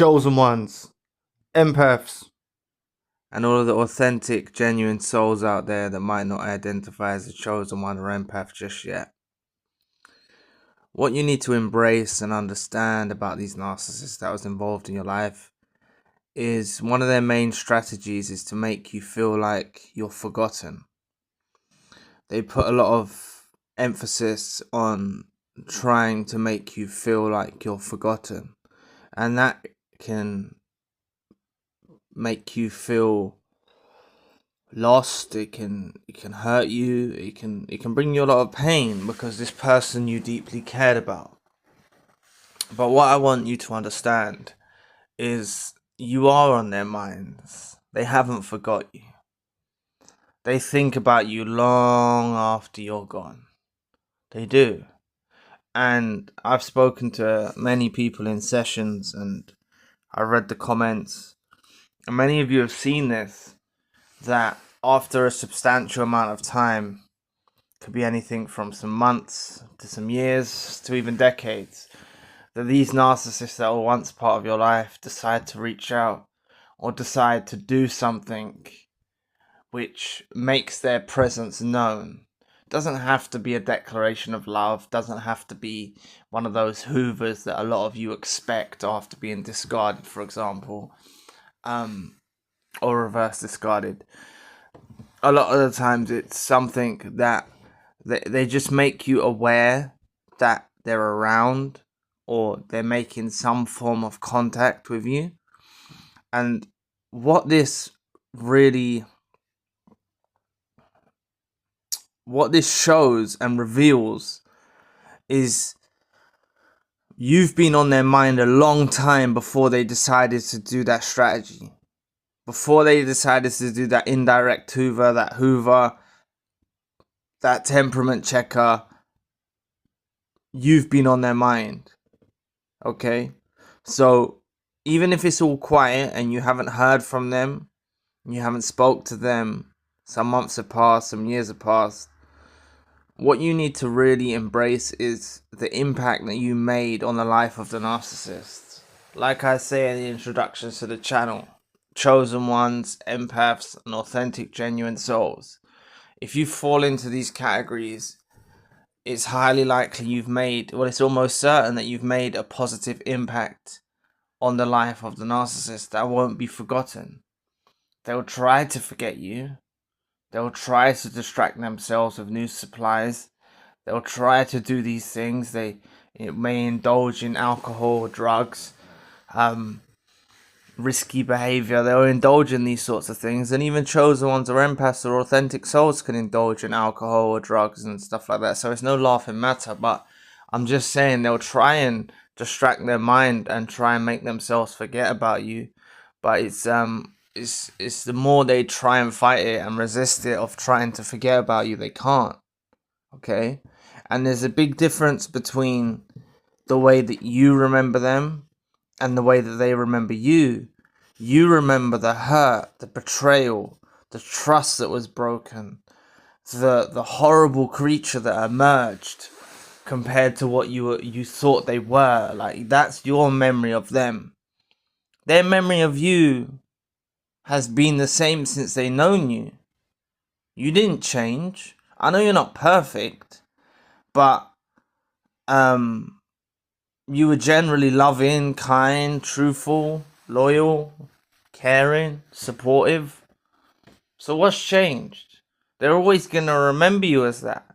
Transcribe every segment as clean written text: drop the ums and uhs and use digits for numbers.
chosen ones, empaths, and all of the authentic, genuine souls out there that might not identify as a chosen one or empath just yet. What you need to embrace and understand about these narcissists that was involved in your life is one of their main strategies is to make you feel like you're forgotten. They put a lot of emphasis on trying to make you feel like you're forgotten, and that can make you feel lost. It can hurt you. It can bring you a lot of pain because this person you deeply cared about. But what I want you to understand is you are on their minds. They haven't forgot you. They think about you long after you're gone. They do. And I've spoken to many people in sessions, and I read the comments, and many of you have seen this, that after a substantial amount of time, could be anything from some months to some years to even decades, that these narcissists that were once part of your life decide to reach out or decide to do something which makes their presence known. Doesn't have to be a declaration of love, doesn't have to be one of those hoovers that a lot of you expect after being discarded, for example, or reverse discarded. A lot of the times it's something that they just make you aware that they're around, or they're making some form of contact with you. And what this shows and reveals is you've been on their mind a long time before they decided to do that strategy. Before they decided to do that indirect hoover, that temperament checker, you've been on their mind. Okay? So even if it's all quiet and you haven't heard from them, you haven't spoke to them, some months have passed, some years have passed, what you need to really embrace is the impact that you made on the life of the narcissist. Like I say in the introductions to the channel, chosen ones, empaths, and authentic, genuine souls. If you fall into these categories, it's highly likely it's almost certain that you've made a positive impact on the life of the narcissist that won't be forgotten. They'll try to forget you. They'll try to distract themselves with new supplies. They'll try to do these things. It may indulge in alcohol, drugs, risky behavior. They'll indulge in these sorts of things. And even chosen ones or empaths or authentic souls can indulge in alcohol or drugs and stuff like that. So it's no laughing matter. But I'm just saying they'll try and distract their mind and try and make themselves forget about you. But it's the more they try and fight it and resist it of trying to forget about you, they can't. Okay? And there's a big difference between the way that you remember them and the way that they remember you. You remember the hurt, the betrayal, the trust that was broken, the horrible creature that emerged compared to what you thought they were. Like, that's your memory of them. Their memory of you has been the same since they known you. You didn't change. I know you're not perfect, but you were generally loving, kind, truthful, loyal, caring, supportive. So what's changed? They're always going to remember you as that.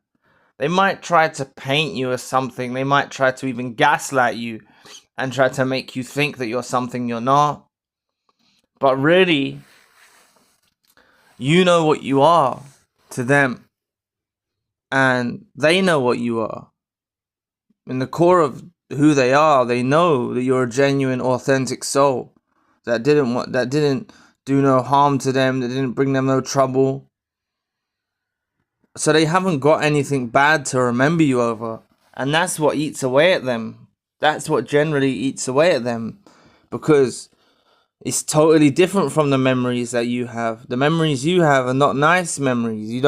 They might try to paint you as something. They might try to even gaslight you and try to make you think that you're something you're not. But really, you know what you are to them. And they know what you are. In the core of who they are, they know that you're a genuine, authentic soul that didn't do no harm to them, that didn't bring them no trouble. So they haven't got anything bad to remember you over. And that's what eats away at them. That's what generally eats away at them. Because it's totally different from the memories that you have. The memories you have are not nice memories. You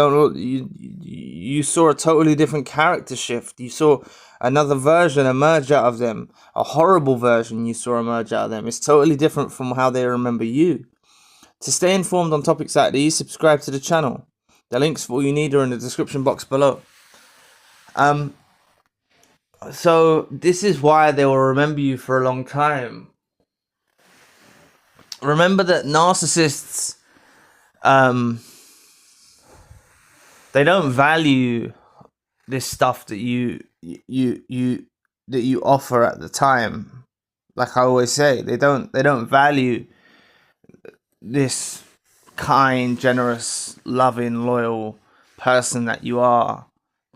you saw a totally different character shift. You saw another version emerge out of them, a horrible version you saw emerge out of them. It's totally different from how they remember you. To stay informed on topics like these, subscribe to the channel. The links for all you need are in the description box below. So this is why they will remember you for a long time. Remember that narcissists, they don't value this stuff that you offer at the time. Like I always say, they don't value this kind, generous, loving, loyal person that you are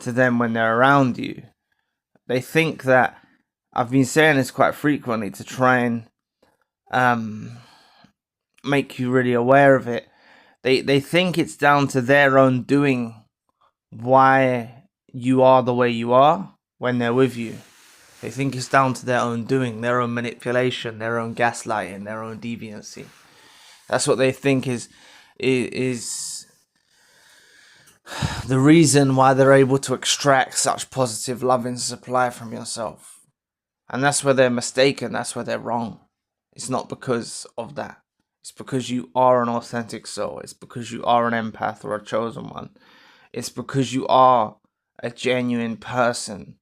to them when they're around you. They think that, I've been saying this quite frequently to try and make you really aware of it. They think it's down to their own doing why you are the way you are when they're with you. They think it's down to their own doing, their own manipulation, their own gaslighting, their own deviancy. That's what they think is the reason why they're able to extract such positive loving supply from yourself. And that's where they're mistaken. That's where they're wrong. It's not because of that. It's because you are an authentic soul. It's because you are an empath or a chosen one. It's because you are a genuine person.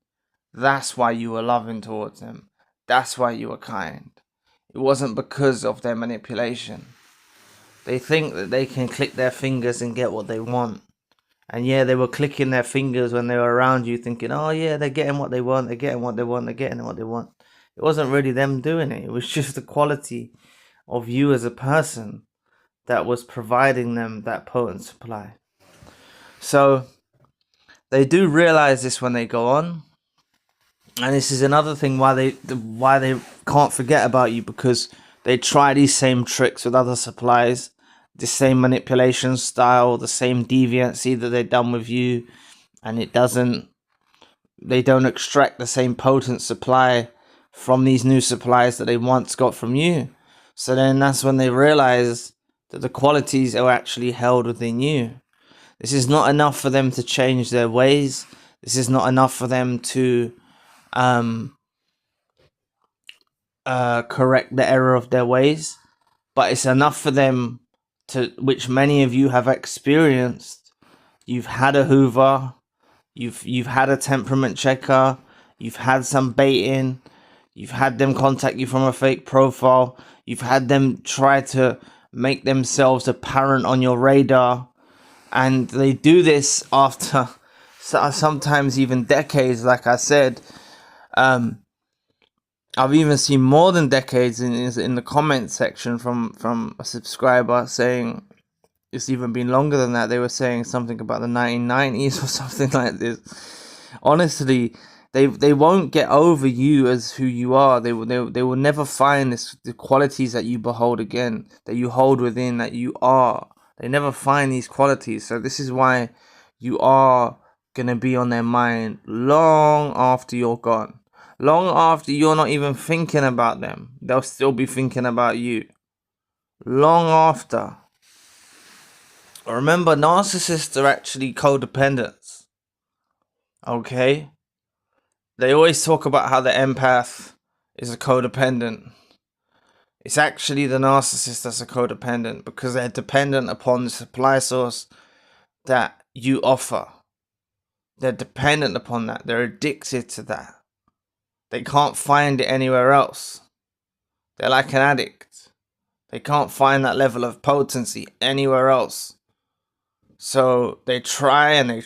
That's why you were loving towards them. That's why you were kind. It wasn't because of their manipulation. They think that they can click their fingers and get what they want. And yeah, they were clicking their fingers when they were around you, thinking, oh yeah, they're getting what they want, they're getting what they want, they're getting what they want. It wasn't really them doing it. It was just the quality of you as a person that was providing them that potent supply. So they do realize this when they go on. And this is another thing why they can't forget about you, because they try these same tricks with other supplies. The same manipulation style, the same deviancy that they've done with you, and they don't extract the same potent supply from these new supplies that they once got from you. So then that's when they realize that the qualities are actually held within you. This is not enough for them to change their ways. This is not enough for them to correct the error of their ways, but it's enough for them to, which many of you have experienced. You've had a hoover, you've had a temperament checker, you've had some baiting, you've had them contact you from a fake profile, you've had them try to make themselves apparent on your radar, and they do this after sometimes even decades. Like I said, I've even seen more than decades in the comment section from a subscriber saying it's even been longer than that. They were saying something about the 1990s or something like this. Honestly, they won't get over you as who you are. They will never find the qualities that you behold again, that you hold within, that you are. They never find these qualities. So this is why you are gonna be on their mind long after you're gone. Long after you're not even thinking about them, they'll still be thinking about you. Long after. Remember, narcissists are actually codependents. Okay? They always talk about how the empath is a codependent. It's actually the narcissist that's a codependent, because they're dependent upon the supply source that you offer. They're dependent upon that. They're addicted to that. They can't find it anywhere else. They're like an addict. They can't find that level of potency anywhere else. So they try and they'll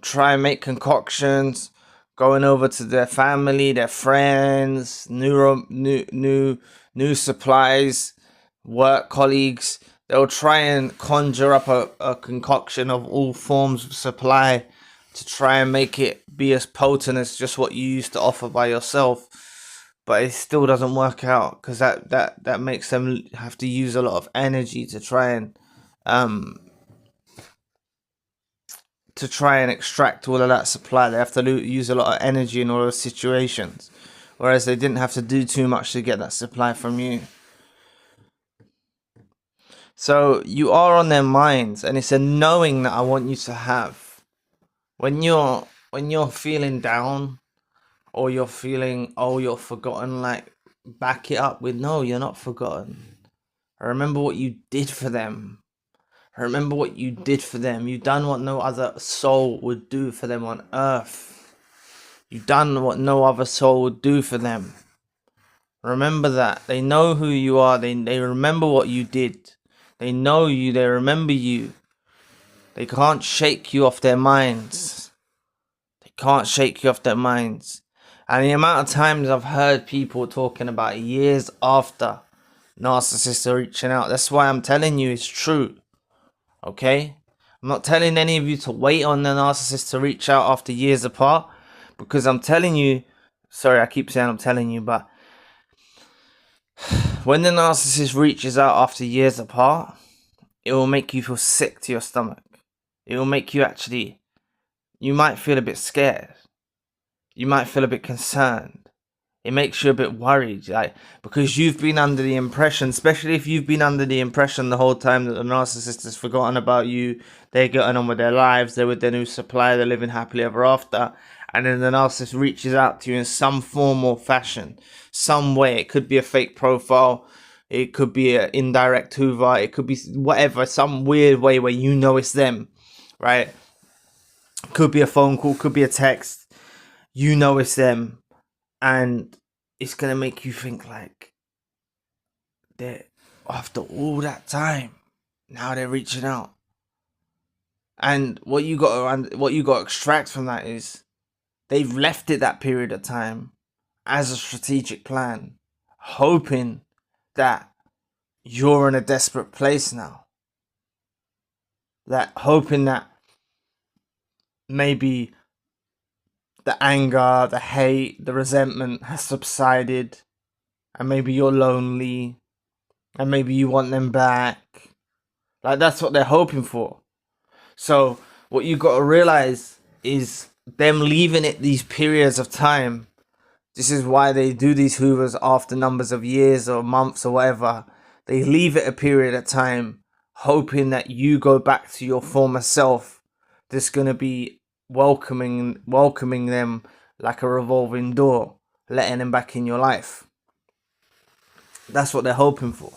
try and make concoctions, going over to their family, their friends, new supplies, work colleagues. They'll try and conjure up a concoction of all forms of supply to try and make it be as potent as just what you used to offer by yourself, but it still doesn't work out, because that makes them have to use a lot of energy to try and extract all of that supply. They have to use a lot of energy in all those situations, whereas they didn't have to do too much to get that supply from you. So you are on their minds, and it's a knowing that I want you to have. When you're feeling down, or you're feeling, oh, you're forgotten, like, back it up with, no, you're not forgotten. Remember what you did for them. Remember what you did for them. You done what no other soul would do for them on earth. You done what no other soul would do for them. Remember that. They know who you are. They remember what you did. They know you. They remember you. They can't shake you off their minds. They can't shake you off their minds. And the amount of times I've heard people talking about years after narcissists are reaching out. That's why I'm telling you it's true. Okay? I'm not telling any of you to wait on the narcissist to reach out after years apart. Because I'm telling you, sorry, I keep saying I'm telling you, but when the narcissist reaches out after years apart, it will make you feel sick to your stomach. It will make you actually, you might feel a bit scared. You might feel a bit concerned. It makes you a bit worried, like, because you've been under the impression, especially if you've been under the impression the whole time that the narcissist has forgotten about you, they're getting on with their lives, they're with their new supplier, they're living happily ever after, and then the narcissist reaches out to you in some form or fashion, some way. It could be a fake profile, it could be an indirect hoover, it could be whatever, some weird way where you know it's them, right? Could be a phone call, could be a text, you know it's them. And it's going to make you think like, that after all that time, now they're reaching out. And what you got to extract from that is they've left it that period of time as a strategic plan, hoping that you're in a desperate place now. That hoping that maybe the anger, the hate, the resentment has subsided, and maybe you're lonely, and maybe you want them back. Like, that's what they're hoping for. So what you got to realize is them leaving it these periods of time. This is why they do these hoovers after numbers of years or months or whatever. They leave it a period of time, hoping that you go back to your former self. That's going to be welcoming them like a revolving door, letting them back in your life. That's what they're hoping for.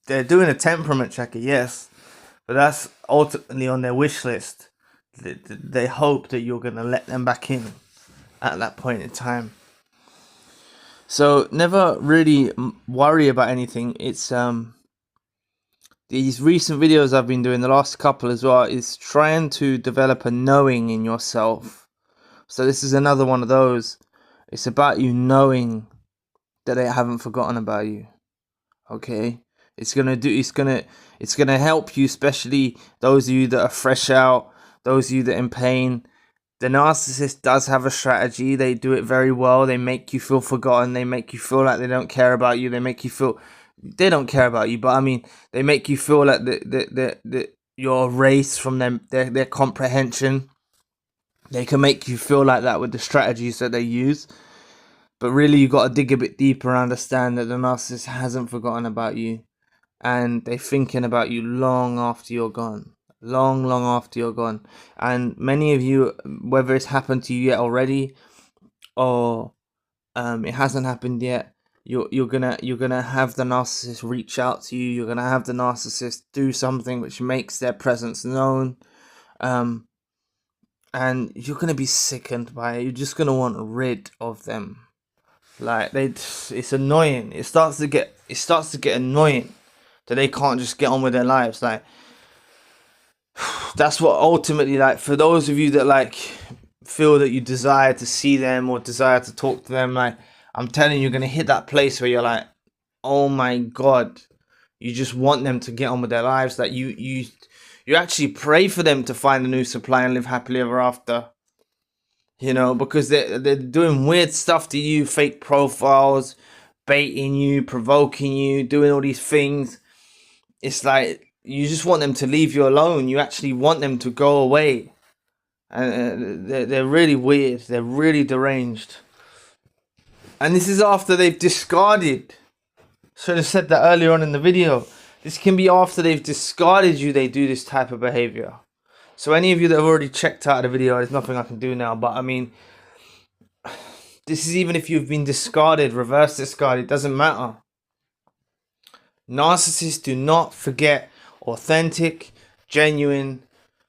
They're doing a temperament checker, yes, but that's ultimately on their wish list. They hope that you're going to let them back in at that point in time. So never really worry about anything. It's these recent videos I've been doing, the last couple as well, is trying to develop a knowing in yourself. So this is another one of those. It's about you knowing that they haven't forgotten about you. Okay? It's gonna help you, especially those of you that are fresh out, those of you that are in pain. The narcissist does have a strategy. They do it very well. They make you feel forgotten. They make you feel like they don't care about you. They make you feel they don't care about you, but I mean, they make you feel like you're erased from their comprehension. They can make you feel like that with the strategies that they use. But really, you got to dig a bit deeper and understand that the narcissist hasn't forgotten about you. And they're thinking about you long after you're gone. Long after you're gone. And many of you, whether it's happened to you yet already, or it hasn't happened yet, you're gonna have the narcissist reach out to you. You're gonna have the narcissist do something which makes their presence known, and you're gonna be sickened by it. You're just gonna want rid of them. Like, it's annoying. It starts to get annoying that they can't just get on with their lives. Like, that's what ultimately, like, for those of you that like feel that you desire to see them or desire to talk to them, like, I'm telling you, you're gonna hit that place where you're like, oh my god, you just want them to get on with their lives. Like, you actually pray for them to find a new supply and live happily ever after. You know, because they're doing weird stuff to you, fake profiles, baiting you, provoking you, doing all these things. It's like, you just want them to leave you alone. You actually want them to go away. And they're really weird. They're really deranged. And this is after they've discarded. Should have said that earlier on in the video. This can be after they've discarded you, they do this type of behavior. So any of you that have already checked out of the video, there's nothing I can do now. But I mean, this is even if you've been discarded, reverse discarded, it doesn't matter. Narcissists do not forget authentic, genuine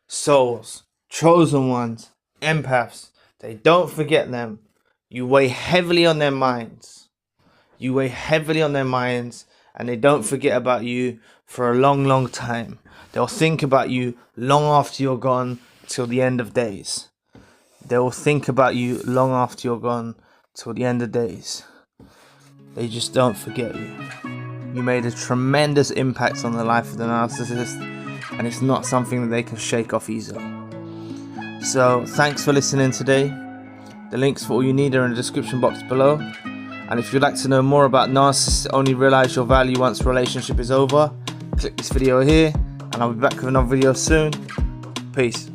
souls, chosen ones, empaths. They don't forget them. You weigh heavily on their minds. You weigh heavily on their minds, and they don't forget about you for a long, long time. They'll think about you long after you're gone till the end of days. They will think about you long after you're gone till the end of days. They just don't forget you. You made a tremendous impact on the life of the narcissist, and it's not something that they can shake off easily. So thanks for listening today. The links for all you need are in the description box below. And if you'd like to know more about narcissists that only realize your value once the relationship is over, click this video here, and I'll be back with another video soon. Peace.